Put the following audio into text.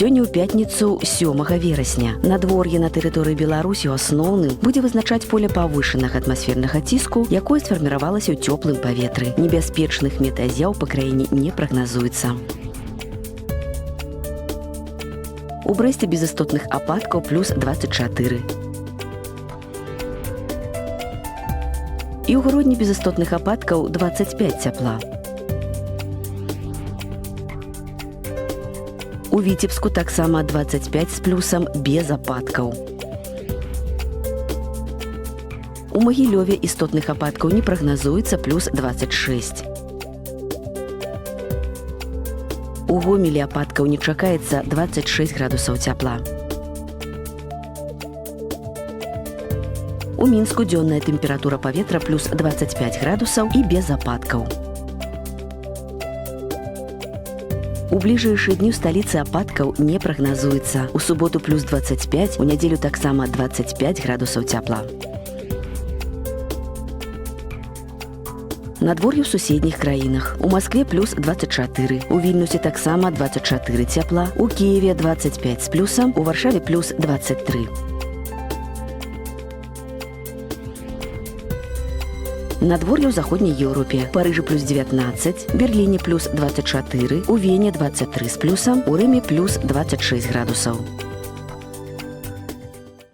Сёння ў пятніцу 7 верасня. Надвор'е на тэрыторыі Беларусі ў асноўным будзе вызначаць поле павышанага атмасфернага ціску, якое сфарміравалася ў цёплым паветры. Небяспечных метэаз'яў па краіне не прагназуецца. У Брэсце без істотных ападкаў плюс 24. І ў Гродні без істотных ападкаў 25 цяпла. У Віцебску таксама 25 з плюсам без ападкаў. У Магілёве істотных ападкаў не прагназуецца плюс 26. У Гомелі ападкаў не чакаецца 26 градусаў цяпла. У Мінску дзённая тэмпература паветра плюс 25 градусаў і без ападкаў. У бліжэйшыя дні ў сталіцы ападкаў не прагназуецца. У суботу плюс 25, у нядзелю таксама 25 градусаў цяпла. Надвор'е ў суседніх краінах. У Маскве плюс 24, у Вільнюсе таксама 24 цяпла, у Кіеве 25 з плюсам, у Варшаве плюс 23. Надвор'е ў заходняй Еўропе. Парыжы плюс 19, Берліне плюс 24, у Вене 23 з плюсам, у Рыме плюс 26 градусаў.